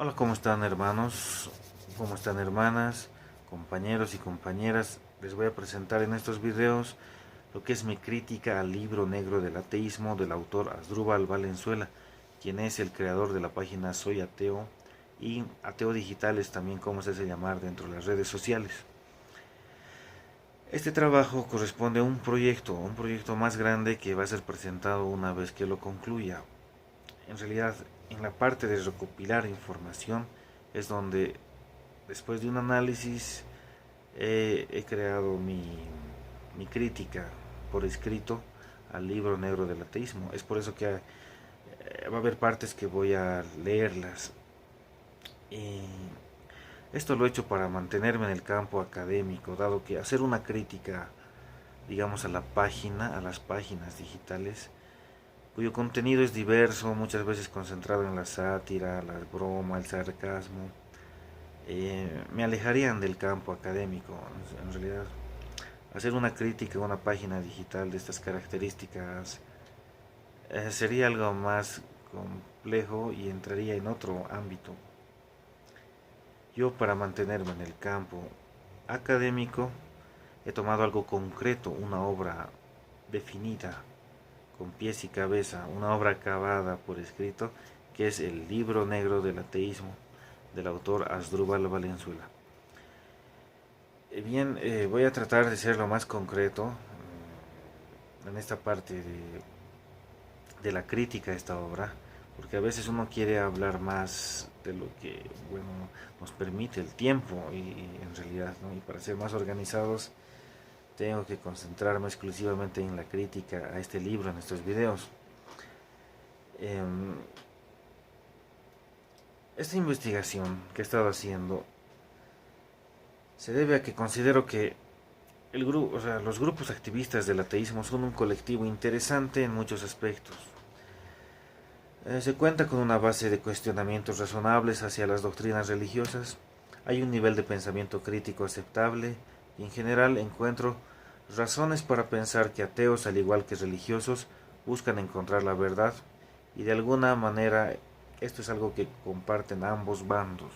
Hola, ¿cómo están hermanos? ¿Cómo están hermanas? Compañeros y compañeras, les voy a presentar en estos videos lo que es mi crítica al libro negro del ateísmo del autor Asdrúbal Valenzuela, quien es el creador de la página Soy Ateo y Ateo Digital es también como se hace llamar dentro de las redes sociales. Este trabajo corresponde a un proyecto más grande que va a ser presentado una vez que lo concluya. En realidad, en la parte de recopilar información es donde, después de un análisis, he creado mi crítica por escrito al libro negro del ateísmo. Es por eso que va a haber partes que voy a leerlas. Y esto lo he hecho para mantenerme en el campo académico, dado que hacer una crítica, digamos, a las páginas digitales, cuyo contenido es diverso, muchas veces concentrado en la sátira, la broma, el sarcasmo, me alejarían del campo académico. En realidad, hacer una crítica a una página digital de estas características sería algo más complejo y entraría en otro ámbito. Yo, para mantenerme en el campo académico, he tomado algo concreto, una obra definida, con pies y cabeza, una obra acabada por escrito, que es el libro negro del ateísmo del autor Asdrúbal Valenzuela. Voy a tratar de ser lo más concreto en esta parte de la crítica a esta obra, porque a veces uno quiere hablar más de lo que bueno nos permite el tiempo y en realidad, ¿no? Y para ser más organizados tengo que concentrarme exclusivamente en la crítica a este libro en estos videos. Eh, esta investigación que he estado haciendo se debe a que considero que los grupos activistas del ateísmo son un colectivo interesante en muchos aspectos. Se cuenta con una base de cuestionamientos razonables hacia las doctrinas religiosas, hay un nivel de pensamiento crítico aceptable y en general encuentro razones para pensar que ateos, al igual que religiosos, buscan encontrar la verdad y de alguna manera esto es algo que comparten ambos bandos.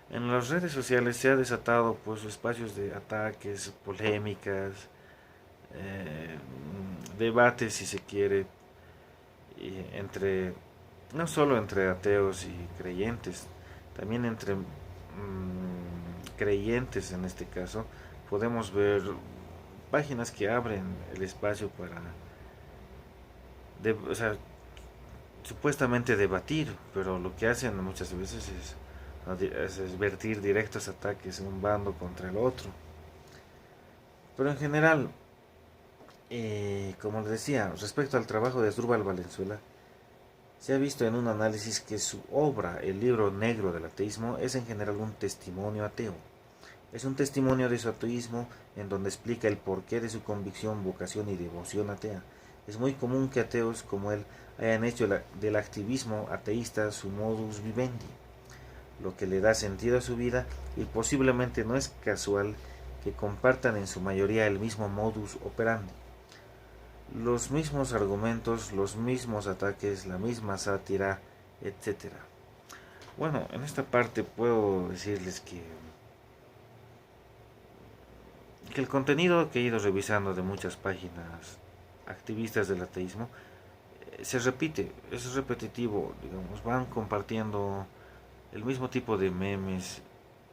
En las redes sociales se ha desatado pues espacios de ataques, polémicas, eh, debates si se quiere, entre no solo entre ateos y creyentes, también entre creyentes en este caso, podemos ver páginas que abren el espacio para, o sea, supuestamente debatir, pero lo que hacen muchas veces es vertir directos ataques en un bando contra el otro. Pero en general, como les decía, respecto al trabajo de Asdrúbal Valenzuela, se ha visto en un análisis que su obra, el libro negro del ateísmo, es en general un testimonio ateo. Es un testimonio de su ateísmo en donde explica el porqué de su convicción, vocación y devoción atea. Es muy común que ateos como él hayan hecho del activismo ateísta su modus vivendi, lo que le da sentido a su vida, y posiblemente no es casual que compartan en su mayoría el mismo modus operandi. Los mismos argumentos, los mismos ataques, la misma sátira, etcétera. Bueno, en esta parte puedo decirles que el contenido que he ido revisando de muchas páginas activistas del ateísmo se repite, es repetitivo, digamos, van compartiendo el mismo tipo de memes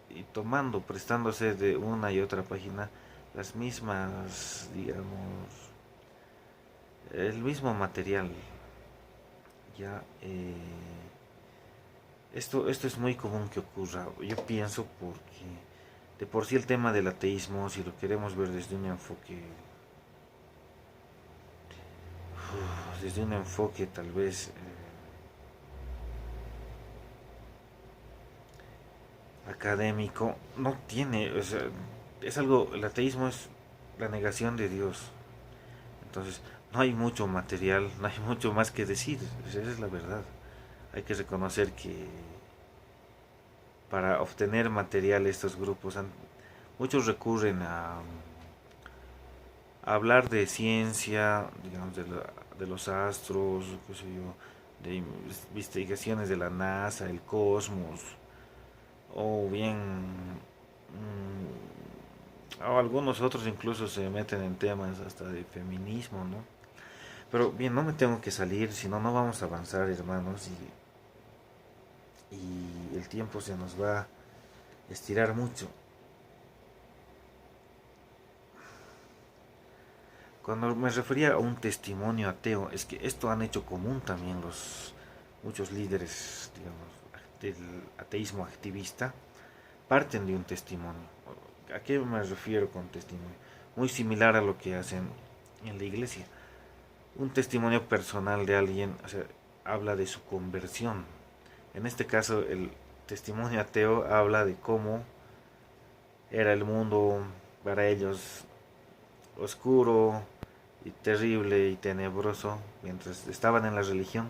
y tomando, prestándose de una y otra página las mismas, digamos, el mismo material. Ya, esto es muy común que ocurra, yo pienso, porque de por sí el tema del ateísmo, si lo queremos ver desde un enfoque tal vez académico, no tiene, o sea, es algo, el ateísmo es la negación de Dios. Entonces, no hay mucho material, no hay mucho más que decir, esa es la verdad. Hay que reconocer que para obtener material estos grupos, muchos recurren a hablar de ciencia, digamos, de los astros, qué sé yo, de investigaciones de la NASA, el cosmos, o bien o algunos otros incluso se meten en temas hasta de feminismo, ¿no? Pero bien, no me tengo que salir, si no, no vamos a avanzar, hermanos, y el tiempo se nos va a estirar mucho. Cuando me refería a un testimonio ateo, es que esto han hecho común también los muchos líderes, digamos, del ateísmo activista, parten de un testimonio. ¿A qué me refiero con testimonio? Muy similar a lo que hacen en la iglesia. Un testimonio personal de alguien, o sea, habla de su conversión. En este caso, el testimonio ateo habla de cómo era el mundo para ellos oscuro y terrible y tenebroso mientras estaban en la religión,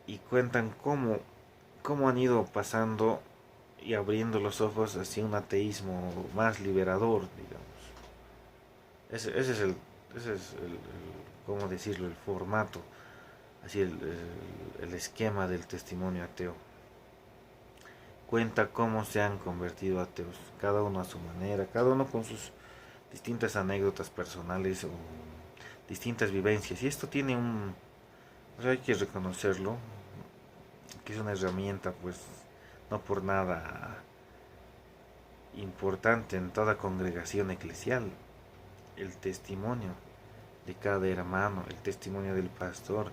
y cuentan cómo han ido pasando y abriendo los ojos hacia un ateísmo más liberador, digamos. Ese es ¿cómo decirlo? El formato, así el esquema del testimonio ateo. Cuenta cómo se han convertido ateos, cada uno a su manera, cada uno con sus distintas anécdotas personales o distintas vivencias. Y esto tiene o sea, hay que reconocerlo, que es una herramienta, pues, no por nada importante en toda congregación eclesial. El testimonio de cada hermano, el testimonio del pastor,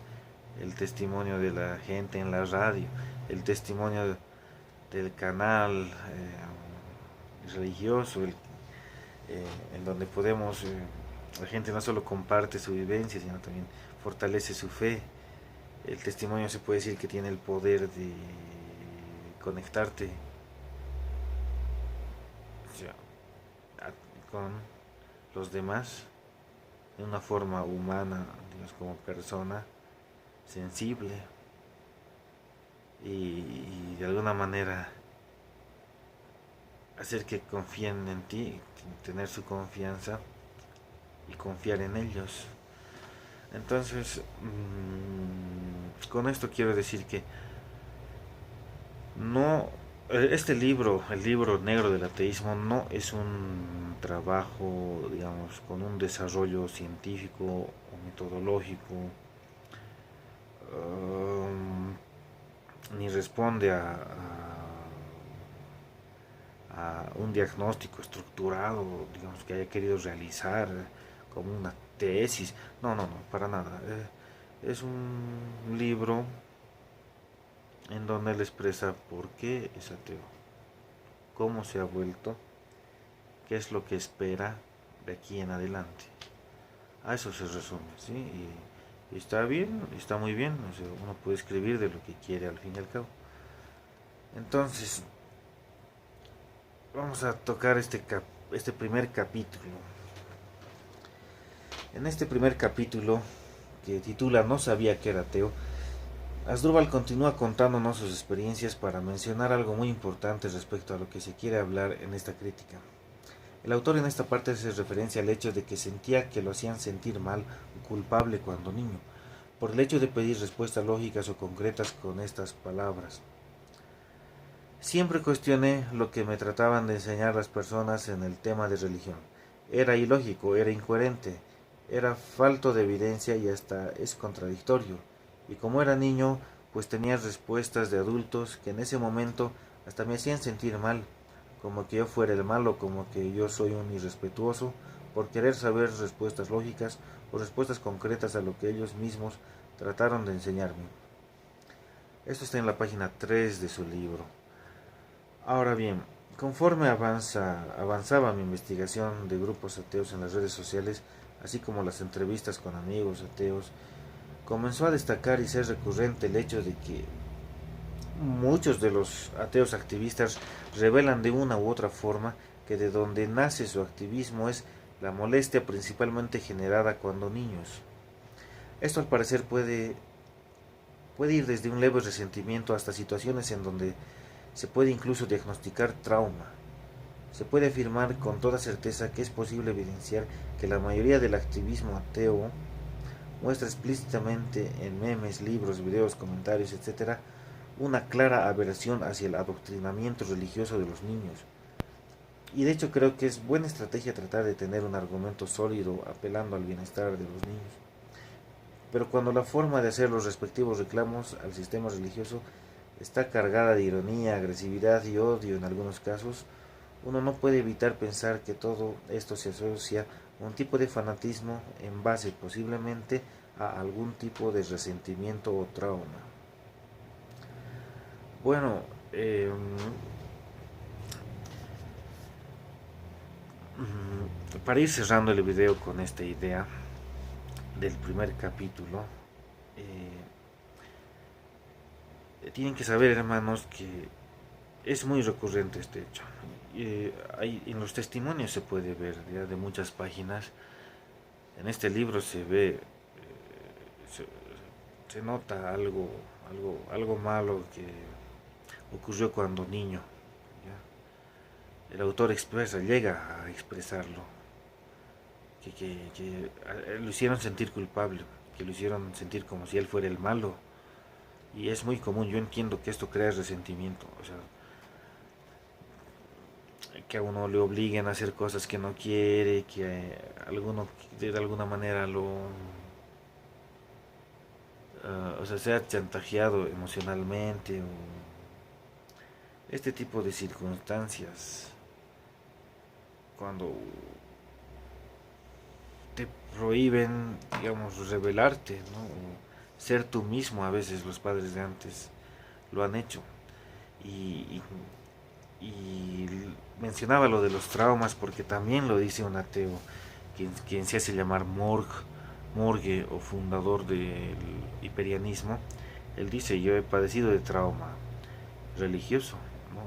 el testimonio de la gente en la radio, el testimonio del canal religioso, en donde podemos, la gente no solo comparte su vivencia, sino también fortalece su fe. El testimonio se puede decir que tiene el poder de conectarte, o sea, con los demás de una forma humana, digamos, como persona sensible, y de alguna manera hacer que confíen en ti, tener su confianza y confiar en ellos. Entonces, con esto quiero decir que no, este libro, el libro negro del ateísmo, no es un trabajo, digamos, con un desarrollo científico o metodológico, ni responde a un diagnóstico estructurado, digamos, que haya querido realizar como una tesis. No, no, no, para nada. Es un libro en donde él expresa por qué es ateo, cómo se ha vuelto, qué es lo que espera de aquí en adelante. A eso se resume, ¿sí? Y está bien, está muy bien, o sea, uno puede escribir de lo que quiere al fin y al cabo. Entonces, vamos a tocar este primer capítulo. En este primer capítulo, que titula No sabía que era ateo, Asdrúbal continúa contándonos sus experiencias para mencionar algo muy importante respecto a lo que se quiere hablar en esta crítica. El autor en esta parte hace referencia al hecho de que sentía que lo hacían sentir mal o culpable cuando niño, por el hecho de pedir respuestas lógicas o concretas con estas palabras. Siempre cuestioné lo que me trataban de enseñar las personas en el tema de religión. Era ilógico, era incoherente, era falto de evidencia y hasta es contradictorio. Y como era niño, pues tenía respuestas de adultos que en ese momento hasta me hacían sentir mal, como que yo fuera el malo, como que yo soy un irrespetuoso, por querer saber respuestas lógicas o respuestas concretas a lo que ellos mismos trataron de enseñarme. Esto está en la página 3 de su libro. Ahora bien, conforme avanzaba mi investigación de grupos ateos en las redes sociales, así como las entrevistas con amigos ateos, comenzó a destacar y ser recurrente el hecho de que muchos de los ateos activistas revelan de una u otra forma que de donde nace su activismo es la molestia principalmente generada cuando niños. Esto al parecer puede ir desde un leve resentimiento hasta situaciones en donde se puede incluso diagnosticar trauma. Se puede afirmar con toda certeza que es posible evidenciar que la mayoría del activismo ateo muestra explícitamente en memes, libros, videos, comentarios, etc., una clara aversión hacia el adoctrinamiento religioso de los niños. Y de hecho creo que es buena estrategia tratar de tener un argumento sólido apelando al bienestar de los niños. Pero cuando la forma de hacer los respectivos reclamos al sistema religioso está cargada de ironía, agresividad y odio en algunos casos, uno no puede evitar pensar que todo esto se asocia a un tipo de fanatismo en base posiblemente a algún tipo de resentimiento o trauma. Bueno, para ir cerrando el video con esta idea del primer capítulo, tienen que saber, hermanos, que es muy recurrente este hecho. En los testimonios se puede ver ya de muchas páginas. En este libro se ve, se nota algo malo que ocurrió cuando niño. ¿Ya? El autor llega a expresarlo, que lo hicieron sentir culpable, que lo hicieron sentir como si él fuera el malo. Y es muy común, yo entiendo que esto crea resentimiento, o sea, que a uno le obliguen a hacer cosas que no quiere, que alguno de alguna manera o sea, sea chantajeado emocionalmente, o este tipo de circunstancias, cuando te prohíben, digamos, revelarte, ¿no? O ser tú mismo. A veces los padres de antes lo han hecho. Y, y mencionaba lo de los traumas porque también lo dice un ateo, quien se hace llamar Morgue o fundador del hiperianismo. Él dice: yo he padecido de trauma religioso, ¿no?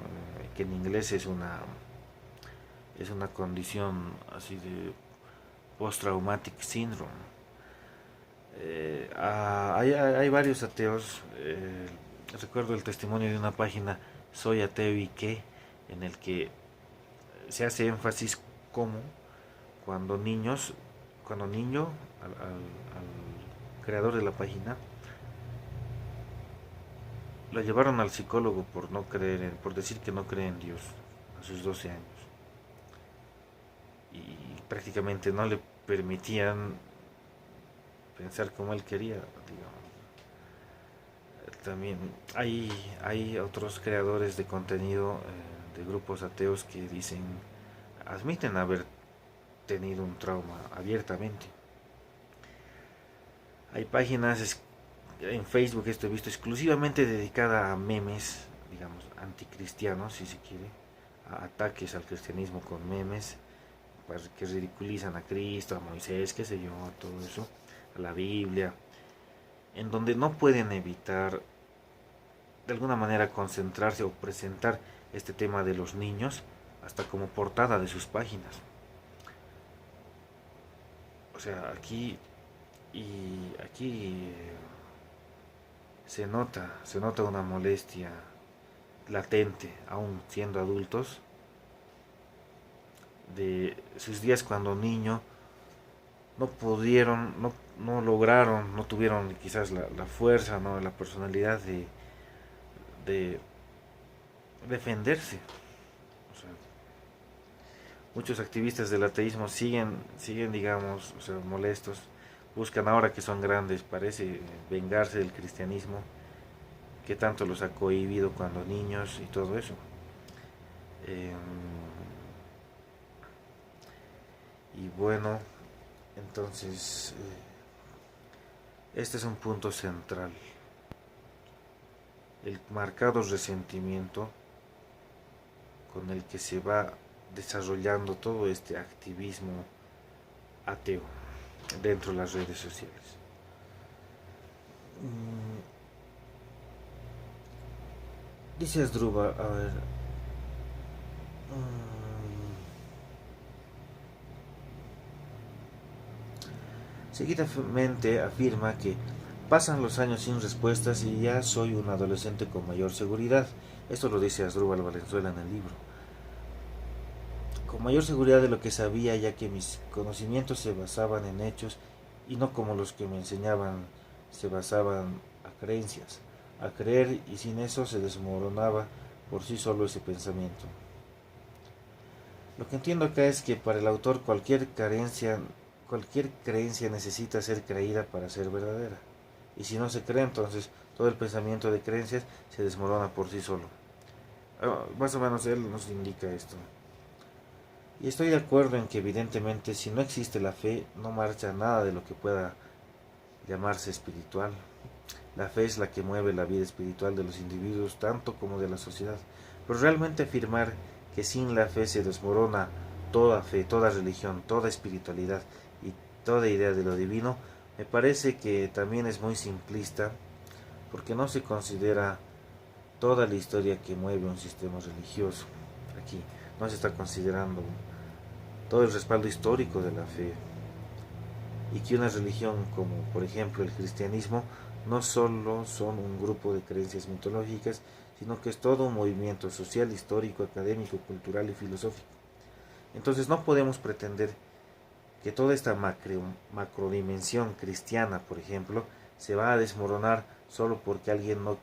Que en inglés es una condición así de post-traumatic syndrome. Hay varios ateos. Recuerdo el testimonio de una página, Soy Ateo y qué, en el que se hace énfasis como cuando niño, al creador de la página, lo llevaron al psicólogo por decir que no cree en Dios a sus 12 años. Y prácticamente no le permitían pensar como él quería, digamos. También hay otros creadores de contenido, de grupos ateos, que admiten haber tenido un trauma abiertamente. Hay páginas en Facebook, esto he visto, exclusivamente dedicada a memes, digamos, anticristianos, si se quiere, a ataques al cristianismo con memes, que ridiculizan a Cristo, a Moisés, qué sé yo, a todo eso, a la Biblia, en donde no pueden evitar de alguna manera concentrarse o presentar este tema de los niños hasta como portada de sus páginas. O sea, aquí se nota una molestia latente, aún siendo adultos, de sus días cuando niño no pudieron, no lograron, no tuvieron quizás la fuerza, ¿no? La personalidad de defenderse. O sea, muchos activistas del ateísmo siguen, digamos, o sea, molestos, buscan ahora que son grandes, parece, vengarse del cristianismo, que tanto los ha cohibido cuando niños y todo eso. Y bueno, entonces, este es un punto central: el marcado resentimiento con el que se va desarrollando todo este activismo ateo dentro de las redes sociales. Dice Asdrúbal, a ver, seguidamente afirma que pasan los años sin respuestas y ya soy un adolescente con mayor seguridad. Esto lo dice Asdrúbal Valenzuela en el libro. Con mayor seguridad de lo que sabía, ya que mis conocimientos se basaban en hechos y no como los que me enseñaban se basaban a creencias, a creer, y sin eso se desmoronaba por sí solo ese pensamiento. Lo que entiendo acá es que para el autor cualquier creencia necesita ser creída para ser verdadera. Y si no se cree, entonces todo el pensamiento de creencias se desmorona por sí solo. Más o menos él nos indica esto. Y estoy de acuerdo en que evidentemente si no existe la fe, no marcha nada de lo que pueda llamarse espiritual. La fe es la que mueve la vida espiritual de los individuos tanto como de la sociedad. Pero realmente afirmar que sin la fe se desmorona toda fe, toda religión, toda espiritualidad y toda idea de lo divino, me parece que también es muy simplista, porque no se considera toda la historia que mueve un sistema religioso. Aquí no se está considerando todo el respaldo histórico de la fe, y que una religión como por ejemplo el cristianismo no solo son un grupo de creencias mitológicas, sino que es todo un movimiento social, histórico, académico, cultural y filosófico. Entonces no podemos pretender que toda esta macrodimensión cristiana, por ejemplo, se va a desmoronar solo porque alguien no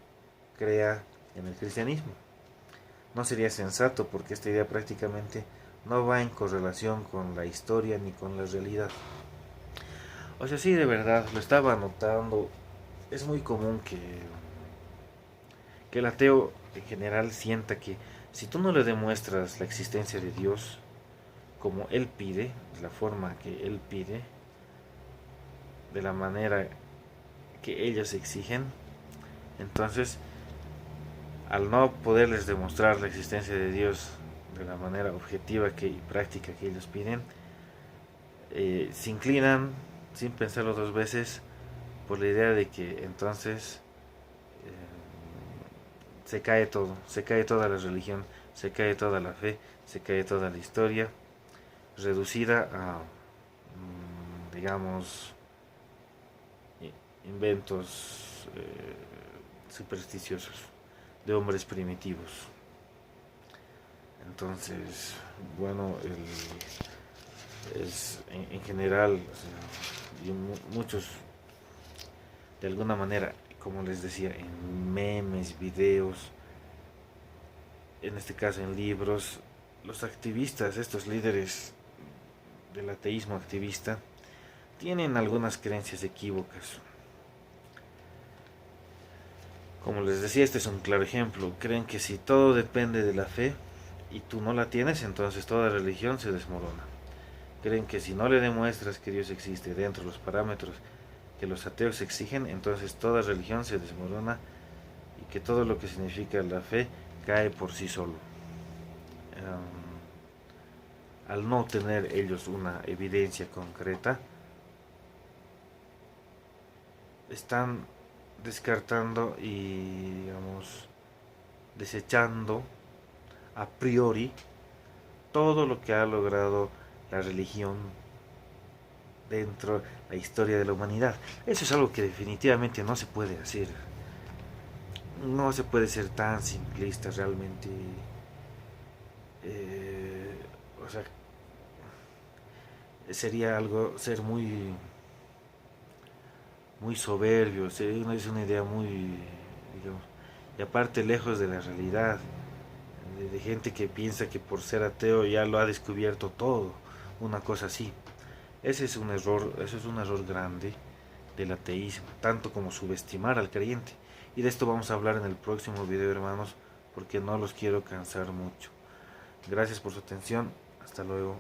crea en el cristianismo. No sería sensato, porque esta idea prácticamente no va en correlación con la historia ni con la realidad. O sea, sí, de verdad, lo estaba anotando. Es muy común que el ateo en general sienta que si tú no le demuestras la existencia de Dios como Él pide, de la forma que Él pide, de la manera que ellos exigen, entonces al no poderles demostrar la existencia de Dios de la manera objetiva y práctica que ellos piden, se inclinan sin pensarlo dos veces por la idea de que entonces se cae todo, se cae toda la religión, se cae toda la fe, se cae toda la historia, reducida a, digamos, inventos supersticiosos de hombres primitivos. Entonces, bueno, es en general, o sea, y muchos, de alguna manera, como les decía, en memes, videos, en este caso en libros, los activistas, estos líderes del ateísmo activista, tienen algunas creencias equívocas. Como les decía, este es un claro ejemplo. Creen que si todo depende de la fe y tú no la tienes, entonces toda religión se desmorona. Creen que si no le demuestras que Dios existe dentro de los parámetros que los ateos exigen, entonces toda religión se desmorona y que todo lo que significa la fe cae por sí solo. Al no tener ellos una evidencia concreta, están descartando y, digamos, desechando a priori todo lo que ha logrado la religión dentro de la historia de la humanidad. Eso es algo que definitivamente no se puede hacer. No se puede ser tan simplista realmente. O sea, sería algo, ser muy soberbio, es una idea muy, digamos, y aparte lejos de la realidad, de gente que piensa que por ser ateo ya lo ha descubierto todo, una cosa así. Ese es un error, eso es un error grande del ateísmo, tanto como subestimar al creyente. Y de esto vamos a hablar en el próximo video, hermanos, porque no los quiero cansar mucho. Gracias por su atención, hasta luego.